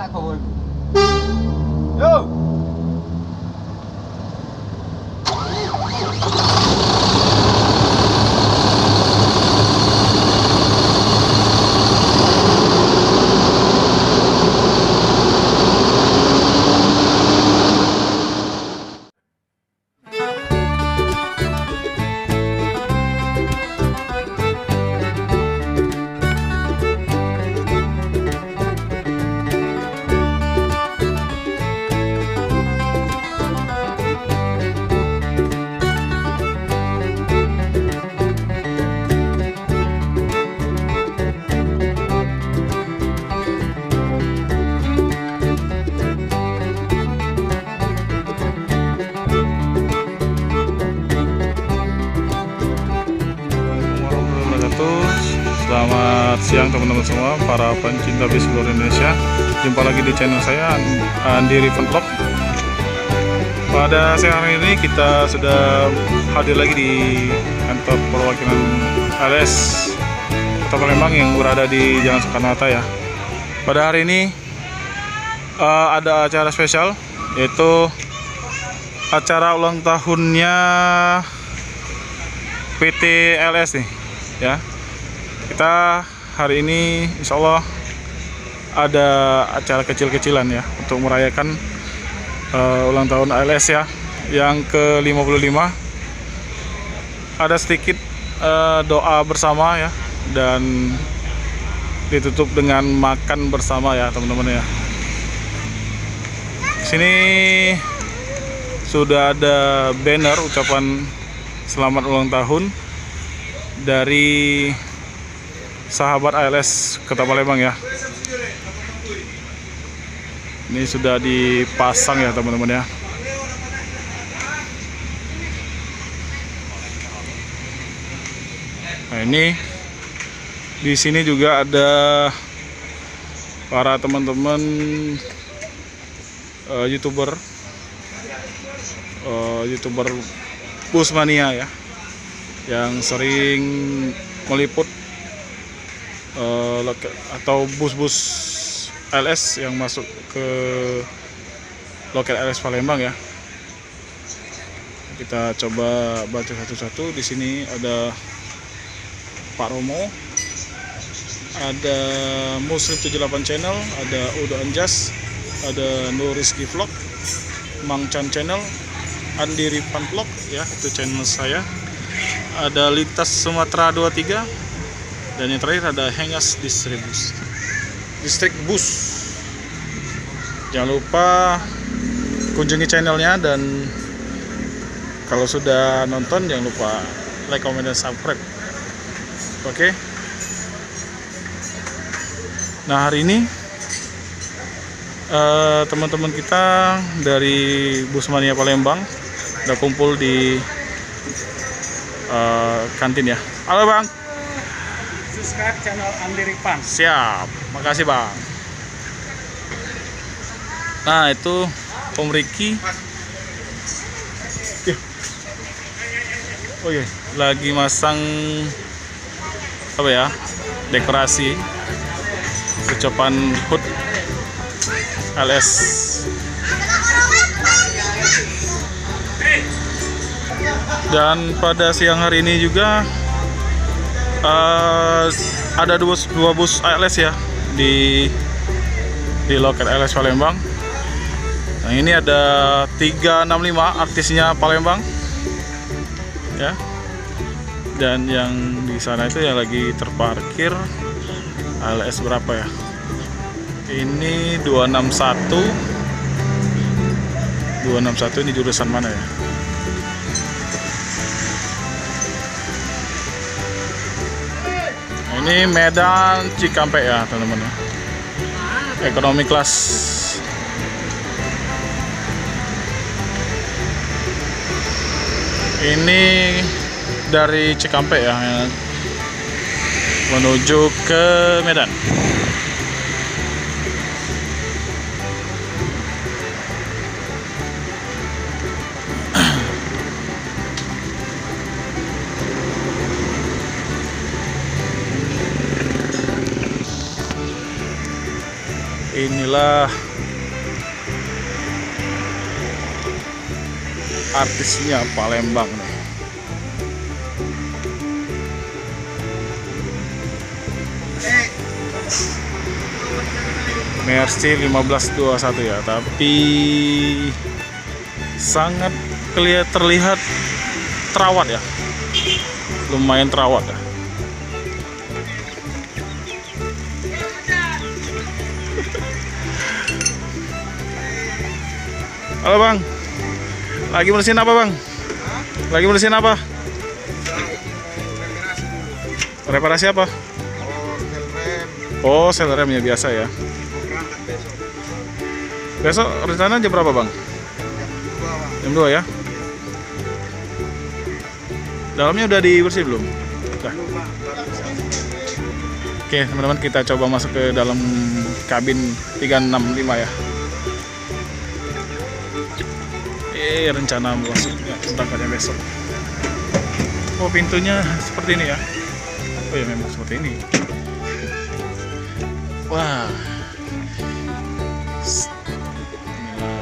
tak kau. Yo. Selamat siang teman-teman semua, para pencinta bis seluruh Indonesia. Jumpa lagi di channel saya, Andi Rifan Vlog. Pada siang hari ini kita sudah hadir lagi di kantor perwakilan LS Kota Palembang yang berada di Jalan Soekarno-Hatta ya. Pada hari ini ada acara spesial, yaitu acara ulang tahunnya PT LS nih ya. Kita hari ini insya Allah ada acara kecil-kecilan ya untuk merayakan ulang tahun ALS ya yang ke-55. Ada sedikit doa bersama ya, dan ditutup dengan makan bersama ya teman-teman ya. Di sini sudah ada banner ucapan selamat ulang tahun dari sahabat ALS Kota Palembang ya. Ini sudah dipasang ya teman-teman ya. Nah, ini di sini juga ada para teman-teman YouTuber Busmania ya, yang sering meliput atau bus-bus LS yang masuk ke loket LS Palembang ya. Kita coba baca satu-satu. Di sini ada Pak Romo, ada Muslim 78 Channel, ada Udo Anjas, ada Nur Rizky Vlog, Mang Chan Channel, Andi Rifan Vlog ya, itu channel saya. Ada Lintas Sumatera 23. Dan yang terakhir ada Hengas Distrik Bus. Jangan lupa kunjungi channelnya, dan kalau sudah nonton jangan lupa like, comment, dan subscribe. Oke. Nah, hari ini teman-teman kita dari Busmania Palembang udah kumpul di kantin ya. Halo Bang. Subscribe channel Andi Rifan. Siap, makasih Bang. Nah, itu Om Riki. Oh iya, lagi masang apa ya, dekorasi ucapan HUT LS. Dan pada siang hari ini juga ada dua bus ALS ya di loket ALS Palembang. Nah, ini ada 365 artisnya Palembang ya, dan yang di sana itu yang lagi terparkir ALS berapa ya, ini 261 ini jurusan mana ya? Ini Medan Cikampek ya teman-teman ya. Ekonomi kelas. Ini dari Cikampek ya, menuju ke Medan. Inilah artisnya Palembang nih. Mercy 1521 ya, tapi sangat terlihat terawat ya, lumayan terawat ya. Halo bang, lagi bersihin apa bang? Lagi bersihin apa? Reparasi apa? Oh, sel rem ya, biasa ya. Besok rencana jam berapa bang? Jam 2 ya. Dalamnya udah dibersih belum? Udah. Oke teman-teman, kita coba masuk ke dalam kabin 365 ya. Rencana masuknya berangkatnya besok. Oh, pintunya seperti ini ya. Oh ya, memang seperti ini. Wah, inilah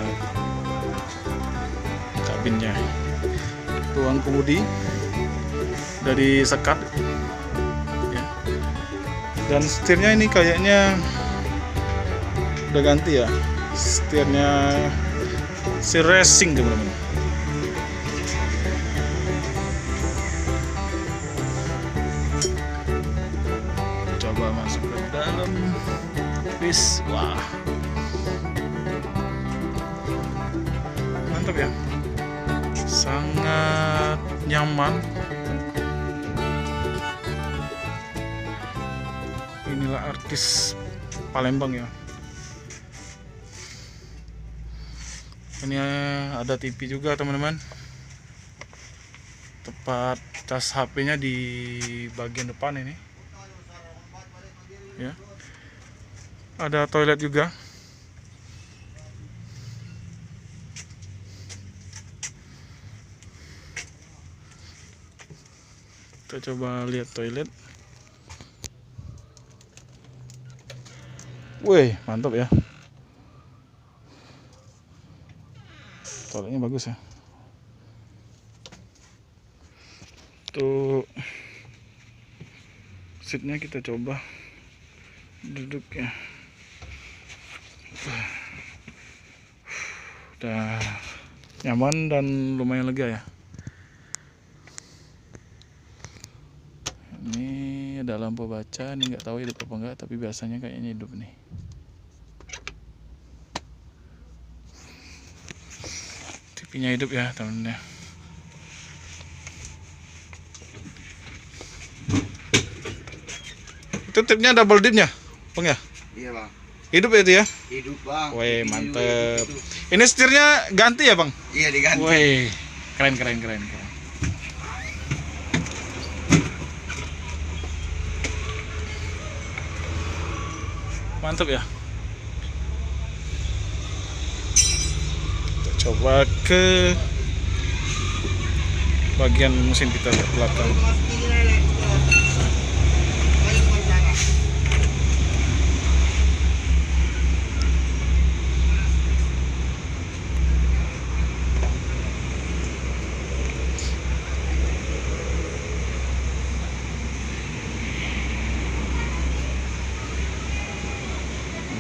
kabinnya. Ruang kemudi udah disekat ya. Dan setirnya ini kayaknya udah ganti ya. Setirnya si racing teman-teman. Coba masuk ke dalam. Wis, wah, mantap ya, sangat nyaman. Inilah artis Palembang ya. Ini ada TV juga teman-teman. Tepat cas HP-nya di bagian depan ini. Ya. Ada toilet juga. Kita coba lihat toilet. Wih, mantap ya. Toiletnya bagus ya. Tuh, seatnya kita coba duduk ya. Udah nyaman dan lumayan lega ya. Ini ada lampu baca, ini nggak tahu hidup apa enggak, tapi biasanya kayaknya hidup nih. TV-nya hidup ya teman-teman. Itu tipnya double dipnya, bang ya? Iya bang. Hidup ya itu ya? Hidup bang. Wih, mantep. Ini setirnya ganti ya bang? Iya, diganti. Wih, keren. Mantap ya. Kita coba ke bagian mesin kita ke belakang.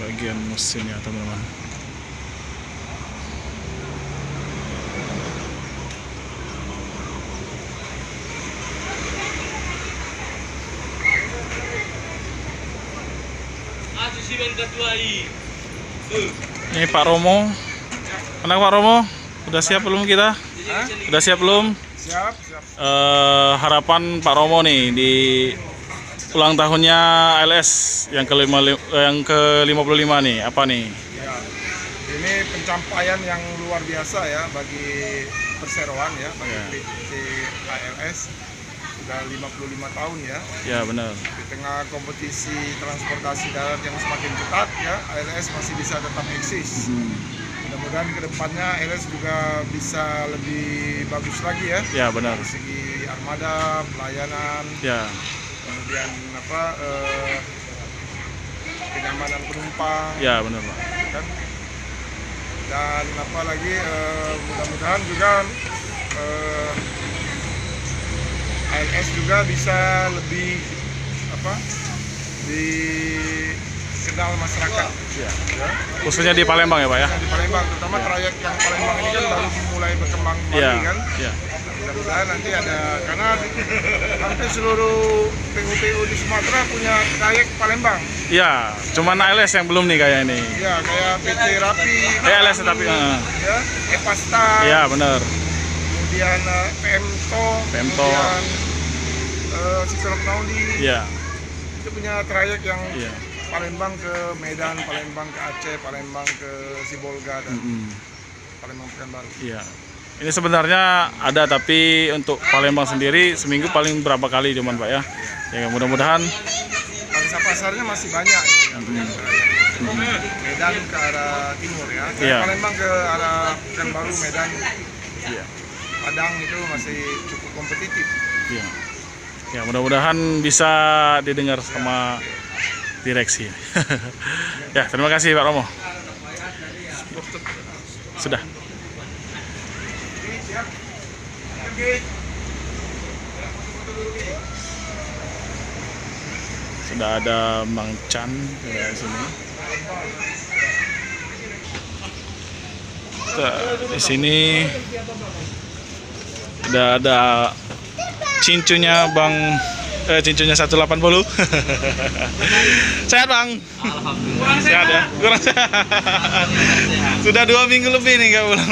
Bagian mesin ya teman-teman. Ini Pak Romo. Anak Pak Romo, udah siap belum kita? Udah siap belum? Siap. Harapan Pak Romo nih di ulang tahunnya ALS yang ke-55 nih, apa nih? Ya, ini pencapaian yang luar biasa ya bagi perseroan ya, bagi PT ALS. Sudah 55 tahun ya. Ya benar. Di tengah kompetisi transportasi darat yang semakin ketat ya, ALS masih bisa tetap eksis. Mudah-mudahan kedepannya ALS juga bisa lebih bagus lagi ya. Ya benar. Dari segi armada, pelayanan. Ya. Kemudian kenyamanan penumpang. Ya benar Pak. Kan? Dan apalagi mudah-mudahan juga ALS juga bisa lebih dikenal masyarakat. Ya. Ya. Khususnya di Palembang ya Pak ya. Di Palembang, terutama trayek yang Palembang ini kan baru mulai berkembang kembali kan. Ya. Mudah-mudahan nanti ada, karena hampir seluruh PU-PU di Sumatera punya trayek Palembang. Ya, cuman ALS yang belum nih kayak ini. Ya, kayak PT Rapi, ALS tapi ya, Epasta, ya benar. kemudian PMTO, kemudian Cicerok Naudi. Iya. Itu punya trayek yang Iya. Palembang ke Medan, Palembang ke Aceh, Palembang ke Sibolga dan Palembang Pekanbaru. Iya. Ini sebenarnya ada, tapi untuk Palembang sendiri seminggu paling berapa kali cuman Pak ya. Ya mudah-mudahan Bangsa pasarnya masih banyak ini yang punya trayek. Medan ke arah timur ya. Iya. Palembang ke arah Pekanbaru, Medan, Iya. Padang itu masih cukup kompetitif. Iya. Ya mudah-mudahan bisa didengar sama direksi. Ya terima kasih Pak Romo. Sudah. Sudah ada Bang Chan di sini. Di sini udah ada cincunya cincunya 180. Sehat Bang? Alhamdulillah. Sehat ya? Kurang sehat. Sudah 2 minggu lebih nih nggak pulang.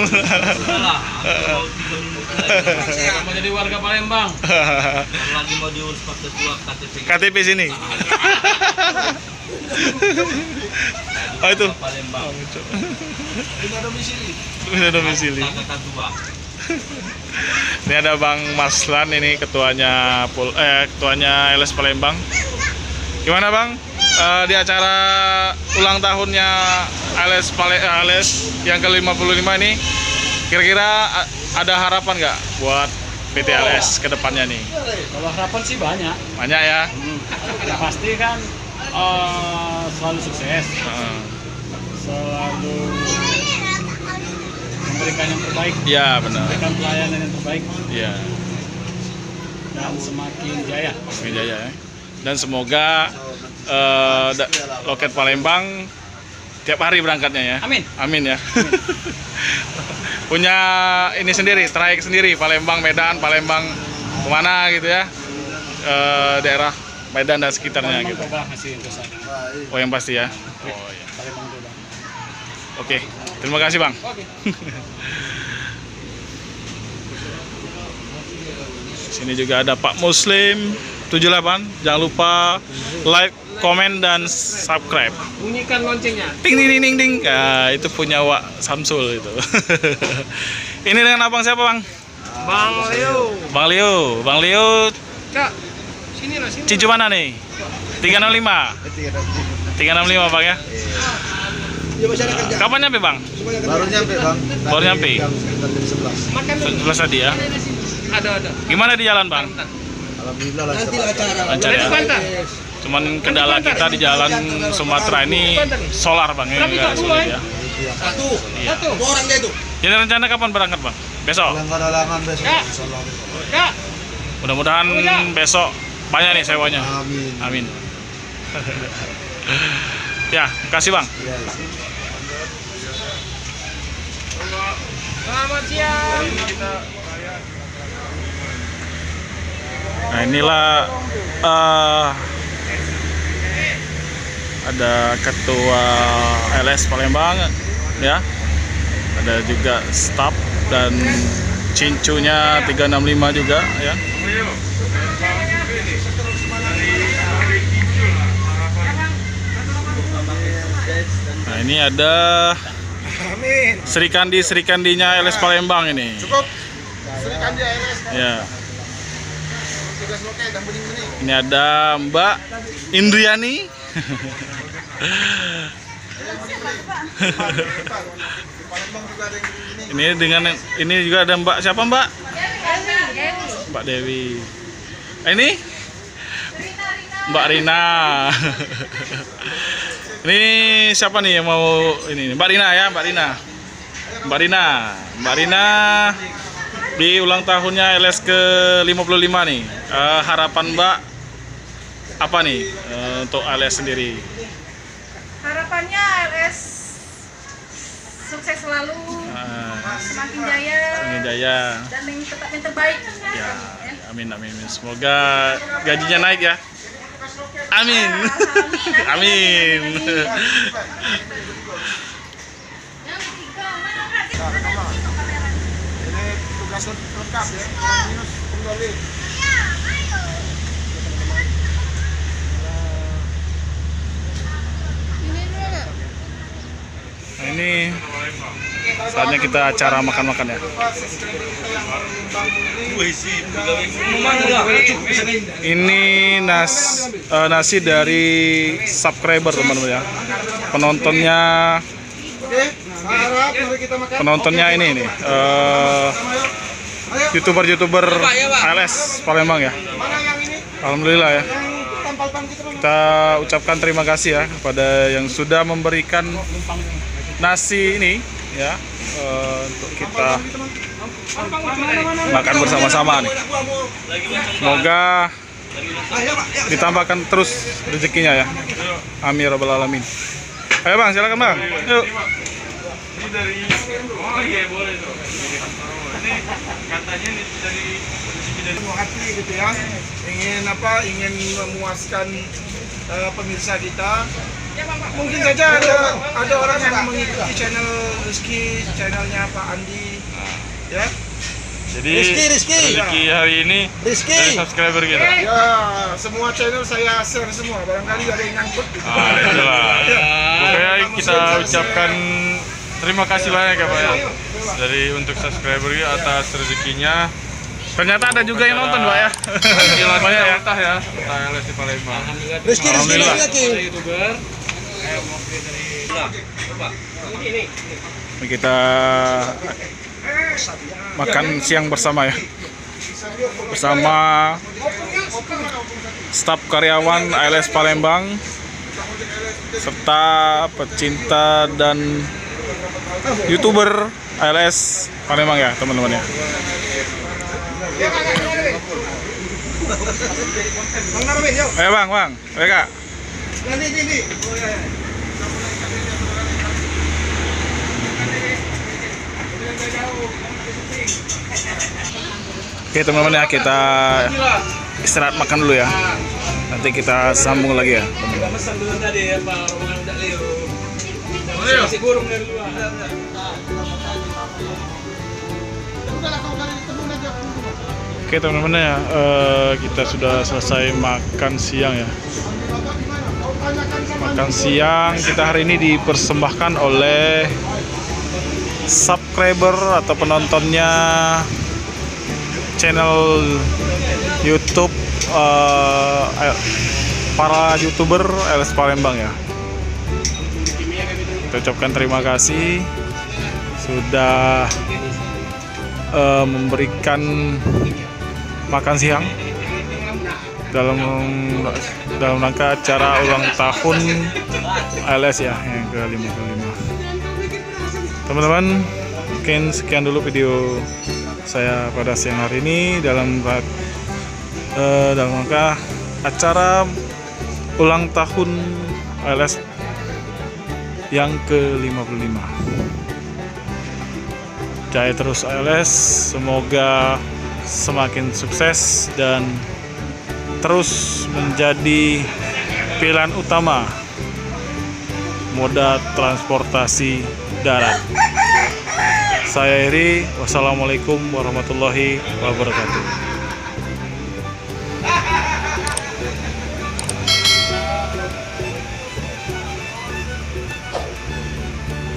Mau jadi warga Palembang. Lagi mau diurus pakai surat KTP sini. Oh itu. Palembang. Lima domisili. Domisili. Kata dua. Ini ada Bang Maslan, ini ketuanya LS Palembang. Gimana Bang? Di acara ulang tahunnya LS yang ke-55 ini, kira-kira ada harapan nggak buat PT LS ke depannya nih? Kalau harapan sih banyak. Banyak ya? Ya pasti kan selalu sukses, selalu memberikan yang terbaik, Iya benar. memberikan pelayanan yang terbaik, Iya. dan semakin jaya. Semakin jaya ya. Dan semoga loket Palembang tiap hari berangkatnya ya. Amin. Amin ya. Punya ini sendiri, trayek sendiri, Palembang, Medan, Palembang kemana gitu ya, daerah Medan dan sekitarnya Palembang gitu. Toba masih untuk sana. Oh yang pasti ya. Oh iya. Palembang Toba. Oke, terima kasih Bang. Oke. Sini juga ada Pak Muslim 78. Jangan lupa like, komen dan subscribe. Bunyikan loncengnya. Ting ding ding ding ding. Nah, itu punya Wak Samsul itu. Ini dengan abang siapa Bang? Bang Leo. Bang Leo. Bang Leo Kak, sini lah sini. Cincu mana nih? 365. 365 Bang ya. Kapan nyampe Bang? Baru nyampe Bang. Baru nyampe. Jam sekitar jam 11. Makan dulu. 11 tadi ya. Ada. Gimana di jalan Bang? Alhamdulillah lancar. Lancar ya. Cuman kendala kita di jalan Sumatera ini solar Bang ya, nggak sulit ya. Satu. Iya. Dua orang dia itu. Jadi rencana kapan berangkat Bang? Besok? Halangan besok. Kak. Insyaallah. Kak, Mudah-mudahan besok banyak nih sewanya. Amin. Amin. Ya, kasih Bang. Ya. selamat siang. Nah inilah ada ketua LS Palembang ya, ada juga staff dan cincunya 365 juga ya. Nah ini ada Sri Kandinya LS Palembang ini. Cukup. Sri Kandi ALS. Ya. Tugas loket dan bening-bening. Ini ada Mbak Indriani. Palembang juga ada yang bening-bening. Ini dengan ini juga ada Mbak siapa Mbak? Mbak Dewi. Ini Mbak Rina. Ini siapa nih yang mau ini? Mbak Rina ya, Mbak Rina. Mbak Rina di ulang tahunnya LS ke-55 nih. Harapan Mbak apa nih untuk LS sendiri? Harapannya LS sukses selalu, semakin jaya, dan yang tetap yang terbaik. Ya, amin. Semoga gajinya naik ya. Amin. Amin. Ini tugas lengkap ya. Minus kembali. Nah, ini saatnya kita acara makan-makan ya. Ini nasi dari subscriber teman-teman ya. Penontonnya ini YouTuber LS Palembang ya. Alhamdulillah ya. Kita ucapkan terima kasih ya kepada yang sudah memberikan nasi ini ya untuk kita makan bersama-sama nih. Semoga ditambahkan terus rezekinya ya. Amin ya rabbal alamin. Ayo Bang, silakan Bang. Yuk. Ini dari boleh tuh. Ini katanya dari Hati gitu ya, ingin memuaskan pemirsa kita. Mungkin saja ada orang yang mengikuti channel Rizky, channelnya Pak Andi, ya. Jadi Rizky. rezeki hari ini dari subscriber kita. Ya, semua channel saya share semua. Barangkali ada yang nyangkut. Gitu. Itulah. Pokoknya kita ucapkan terima kasih banyak ya Pak ya. Dari untuk subscriber atas rezekinya. Ternyata ada juga yang nonton Pak ya. Gila Banyak ya. betah ya. LS di Palembang. Rizky Alhamdulillah. YouTuber. Kita makan siang bersama ya. Bersama staf karyawan LS Palembang serta pecinta dan YouTuber LS Palembang ya teman-teman ya. Ayo Bang, ayo Kak. Oke teman-teman ya, kita istirahat makan dulu ya. Nanti kita sambung lagi ya. Pesan dulu tadi ya Pak, orang tidak Leo. Masih burung dari luar. Oke teman-teman ya, kita sudah selesai makan siang ya. Makan siang kita hari ini dipersembahkan oleh subscriber atau penontonnya channel YouTube para YouTuber LS Palembang ya. Kita ucapkan terima kasih sudah memberikan makan siang dalam rangka acara ulang tahun LS ya yang ke-55. Teman-teman, mungkin sekian dulu video saya pada siang hari ini dalam rangka acara ulang tahun LS yang ke-55. Jaya terus LS, semoga semakin sukses dan terus menjadi pilihan utama moda transportasi darat. Saya Eri, wassalamualaikum warahmatullahi wabarakatuh.